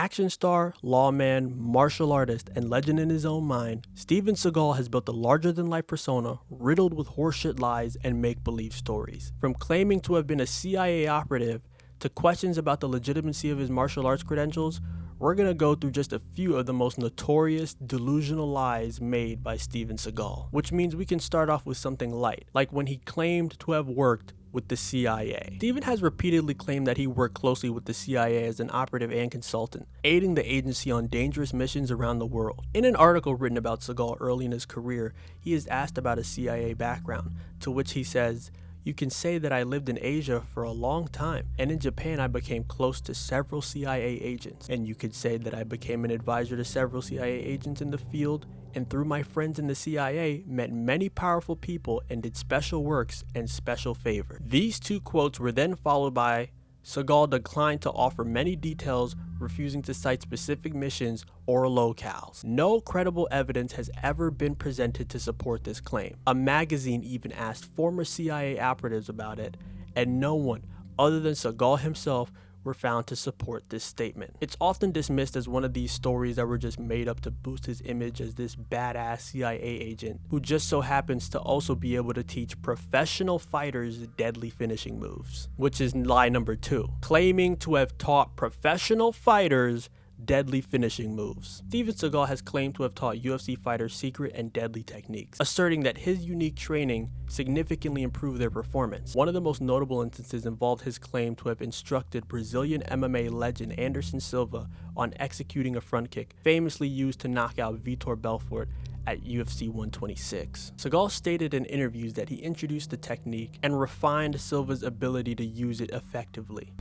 action star, lawman, martial artist, and legend in his own mind, Steven Seagal has built a larger-than-life persona riddled with horseshit lies and make-believe stories. From claiming to have been a CIA operative to questions about the legitimacy of his martial arts credentials, we're gonna go through just a few of the most notorious delusional lies made by Steven Seagal. Which means we can start off with something light, like when he claimed to have worked with the CIA. Steven has repeatedly claimed that he worked closely with the CIA as an operative and consultant, aiding the agency on dangerous missions around the world. In an article written about Seagal early in his career, he is asked about his CIA background, to which he says, "You can say that I lived in Asia for a long time, and in Japan I became close to several CIA agents, and you could say that I became an advisor to several CIA agents in the field, and through my friends in the CIA met many powerful people and did special works and special favors." These two quotes were then followed by, Seagal declined to offer many details, refusing to cite specific missions or locales. No credible evidence has ever been presented to support this claim. A magazine even asked former CIA operatives about it, and no one, other than Seagal himself, were found to support this statement. It's often dismissed as one of these stories that were just made up to boost his image as this badass CIA agent who just so happens to also be able to teach professional fighters deadly finishing moves, which is lie number 2, claiming to have taught professional fighters deadly finishing moves. Steven Seagal has claimed to have taught UFC fighters secret and deadly techniques, asserting that his unique training significantly improved their performance. One of the most notable instances involved his claim to have instructed Brazilian MMA legend Anderson Silva on executing a front kick, famously used to knock out Vitor Belfort at UFC 126. Seagal stated in interviews that he introduced the technique and refined Silva's ability to use it effectively.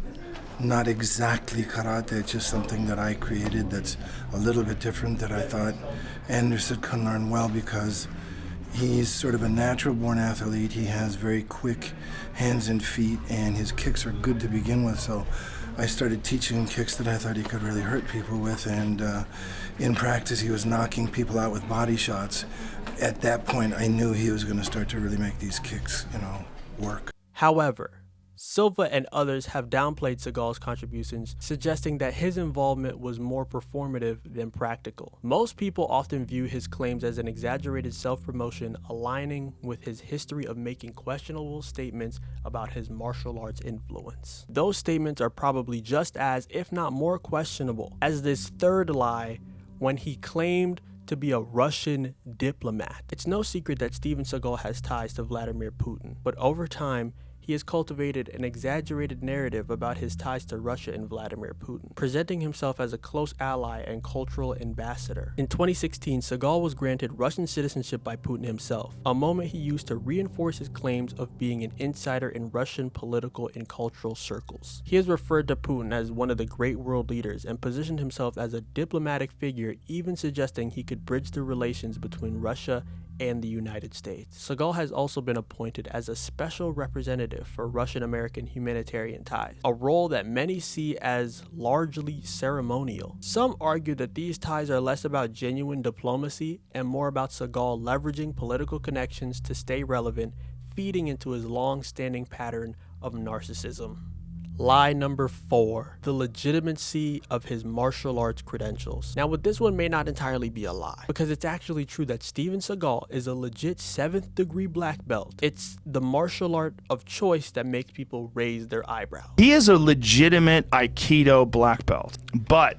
Not exactly karate, just something that I created that's a little bit different that I thought Anderson can learn well because he's sort of a natural born athlete. He has very quick hands and feet and his kicks are good to begin with, so I started teaching him kicks that I thought he could really hurt people with, and in practice he was knocking people out with body shots. At that point I knew he was going to start to really make these kicks, work. However, Silva and others have downplayed Seagal's contributions, suggesting that his involvement was more performative than practical. Most people often view his claims as an exaggerated self-promotion, aligning with his history of making questionable statements about his martial arts influence. Those statements are probably just as, if not more questionable, as this third lie when he claimed to be a Russian diplomat. It's no secret that Steven Seagal has ties to Vladimir Putin, but over time, he has cultivated an exaggerated narrative about his ties to Russia and Vladimir Putin, presenting himself as a close ally and cultural ambassador. In 2016, Seagal was granted Russian citizenship by Putin himself, a moment he used to reinforce his claims of being an insider in Russian political and cultural circles. He has referred to Putin as one of the great world leaders and positioned himself as a diplomatic figure, even suggesting he could bridge the relations between Russia and the United States. Seagal has also been appointed as a special representative for Russian-American humanitarian ties, a role that many see as largely ceremonial. Some argue that these ties are less about genuine diplomacy and more about Seagal leveraging political connections to stay relevant, feeding into his long-standing pattern of narcissism. Lie number 4, the legitimacy of his martial arts credentials. Now, with this one may not entirely be a lie, because it's actually true that Steven Seagal is a legit 7th degree black belt. It's the martial art of choice that makes people raise their eyebrows. He is a legitimate Aikido black belt, but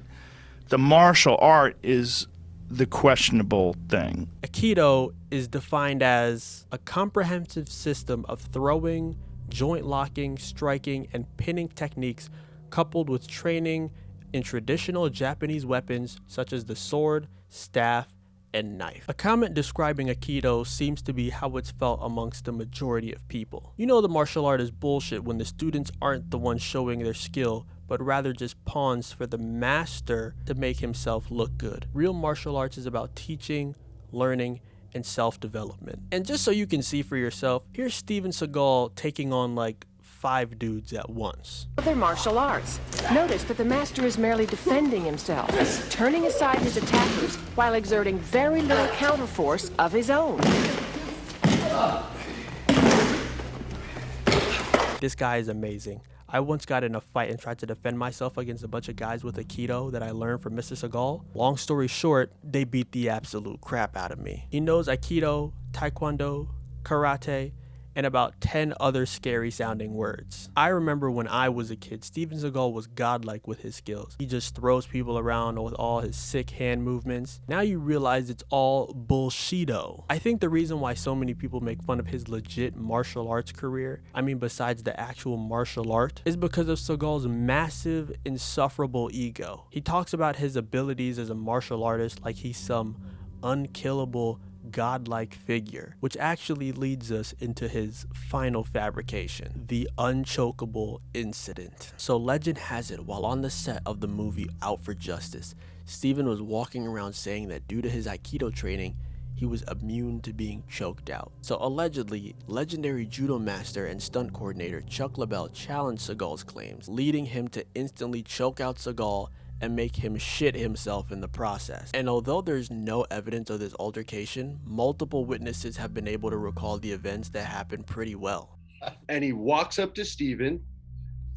the martial art is the questionable thing. Aikido is defined as a comprehensive system of throwing, joint locking, striking, and pinning techniques coupled with training in traditional Japanese weapons such as the sword, staff, and knife. A comment describing Aikido seems to be how it's felt amongst the majority of people. You know the martial art is bullshit when the students aren't the ones showing their skill, but rather just pawns for the master to make himself look good. Real martial arts is about teaching, learning, and self-development. And just so you can see for yourself, here's Steven Seagal taking on like 5 dudes at once. They're martial arts. Notice that the master is merely defending himself, turning aside his attackers while exerting very little counterforce of his own. This guy is amazing. I once got in a fight and tried to defend myself against a bunch of guys with Aikido that I learned from Mr. Seagal. Long story short, they beat the absolute crap out of me. He knows Aikido, Taekwondo, Karate, and about 10 other scary sounding words. I remember when I was a kid, Steven Seagal was godlike with his skills. He just throws people around with all his sick hand movements. Now you realize it's all bullshito. I think the reason why so many people make fun of his legit martial arts career, I mean besides the actual martial art, is because of Seagal's massive, insufferable ego. He talks about his abilities as a martial artist like he's some unkillable godlike figure, which actually leads us into his final fabrication, the unchokeable incident. So legend has it, while on the set of the movie Out for Justice, Steven was walking around saying that due to his Aikido training, he was immune to being choked out. So allegedly, legendary judo master and stunt coordinator Chuck LaBelle challenged Seagal's claims, leading him to instantly choke out Seagal and make him shit himself in the process. And although there's no evidence of this altercation, multiple witnesses have been able to recall the events that happened pretty well. And he walks up to Steven,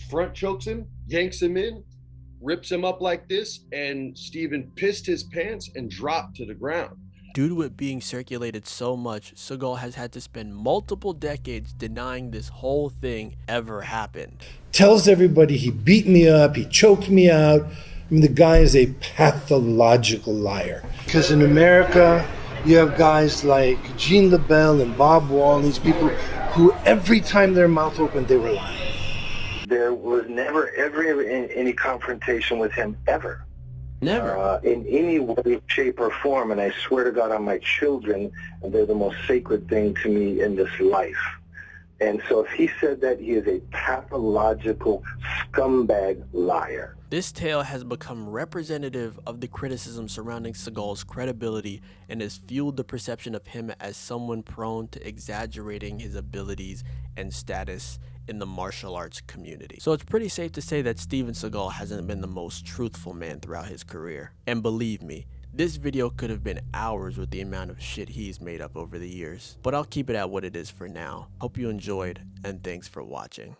front chokes him, yanks him in, rips him up like this, and Steven pissed his pants and dropped to the ground. Due to it being circulated so much, Seagal has had to spend multiple decades denying this whole thing ever happened. Tells everybody he beat me up, he choked me out. I mean, the guy is a pathological liar. Because in America, you have guys like Gene LaBelle and Bob Wall, these people who every time their mouth opened, they were lying. There was never ever any confrontation with him, ever. Never. In any way, shape, or form, and I swear to God on my children, they're the most sacred thing to me in this life. And so if he said that, he is a pathological scumbag liar. This tale has become representative of the criticism surrounding Seagal's credibility and has fueled the perception of him as someone prone to exaggerating his abilities and status in the martial arts community. So it's pretty safe to say that Steven Seagal hasn't been the most truthful man throughout his career. And believe me, this video could have been hours with the amount of shit he's made up over the years. But I'll keep it at what it is for now. Hope you enjoyed, and thanks for watching.